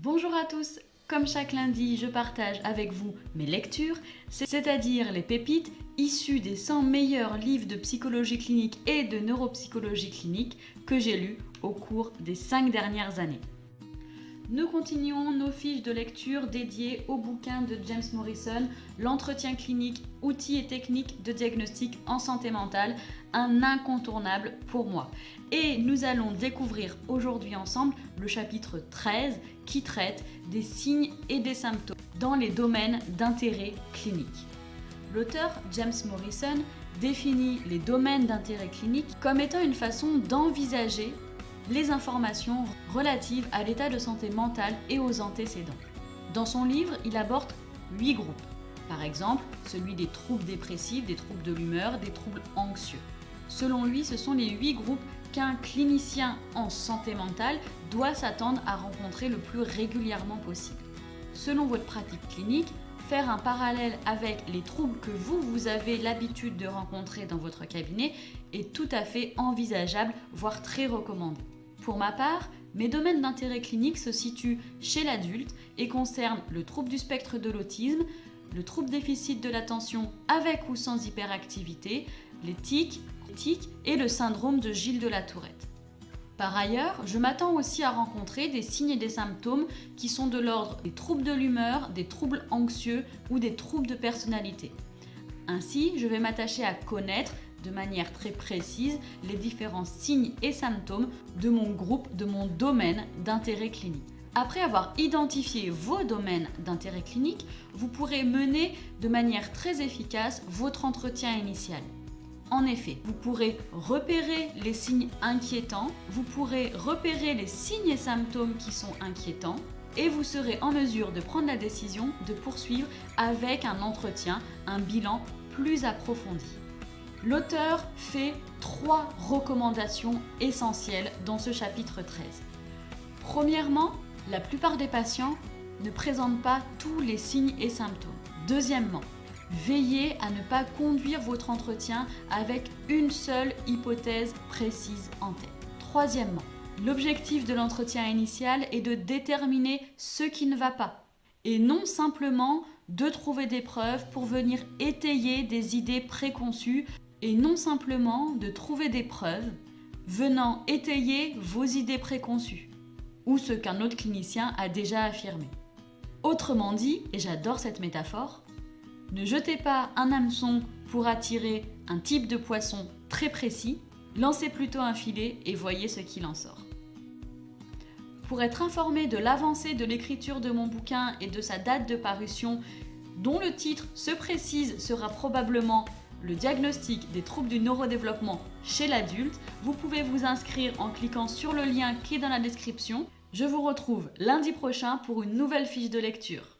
Bonjour à tous, comme chaque lundi, je partage avec vous mes lectures, c'est-à-dire les pépites issues des 100 meilleurs livres de psychologie clinique et de neuropsychologie clinique que j'ai lus au cours des 5 dernières années. Nous continuons nos fiches de lecture dédiées au bouquin de James Morrison, L'entretien clinique, outils et techniques de diagnostic en santé mentale, un incontournable pour moi. Et nous allons découvrir aujourd'hui ensemble le chapitre 13 qui traite des signes et des symptômes dans les domaines d'intérêt clinique. L'auteur James Morrison définit les domaines d'intérêt clinique comme étant une façon d'envisager les informations relatives à l'état de santé mentale et aux antécédents. Dans son livre, il aborde 8 groupes. Par exemple, celui des troubles dépressifs, des troubles de l'humeur, des troubles anxieux. Selon lui, ce sont les 8 groupes qu'un clinicien en santé mentale doit s'attendre à rencontrer le plus régulièrement possible. Selon votre pratique clinique, faire un parallèle avec les troubles que vous avez l'habitude de rencontrer dans votre cabinet est tout à fait envisageable, voire très recommandé. Pour ma part, mes domaines d'intérêt clinique se situent chez l'adulte et concernent le trouble du spectre de l'autisme, le trouble déficit de l'attention avec ou sans hyperactivité, les tics et le syndrome de Gilles de la Tourette. Par ailleurs, je m'attends aussi à rencontrer des signes et des symptômes qui sont de l'ordre des troubles de l'humeur, des troubles anxieux ou des troubles de personnalité. Ainsi, je vais m'attacher à connaître de manière très précise les différents signes et symptômes de mon groupe, de mon domaine d'intérêt clinique. Après avoir identifié vos domaines d'intérêt clinique, vous pourrez mener de manière très efficace votre entretien initial. En effet, vous pourrez repérer les signes inquiétants, vous pourrez repérer les signes et symptômes qui sont inquiétants et vous serez en mesure de prendre la décision de poursuivre avec un entretien, un bilan plus approfondi. L'auteur fait 3 recommandations essentielles dans ce chapitre 13. Premièrement, la plupart des patients ne présentent pas tous les signes et symptômes. Deuxièmement, veillez à ne pas conduire votre entretien avec une seule hypothèse précise en tête. Troisièmement, l'objectif de l'entretien initial est de déterminer ce qui ne va pas et non simplement de trouver des preuves pour venir étayer des idées préconçues et non simplement de trouver des preuves venant étayer vos idées préconçues ou ce qu'un autre clinicien a déjà affirmé. Autrement dit, et j'adore cette métaphore, ne jetez pas un hameçon pour attirer un type de poisson très précis, lancez plutôt un filet et voyez ce qu'il en sort. Pour être informé de l'avancée de l'écriture de mon bouquin et de sa date de parution, dont le titre se précise sera probablement le diagnostic des troubles du neurodéveloppement chez l'adulte, vous pouvez vous inscrire en cliquant sur le lien qui est dans la description. Je vous retrouve lundi prochain pour une nouvelle fiche de lecture.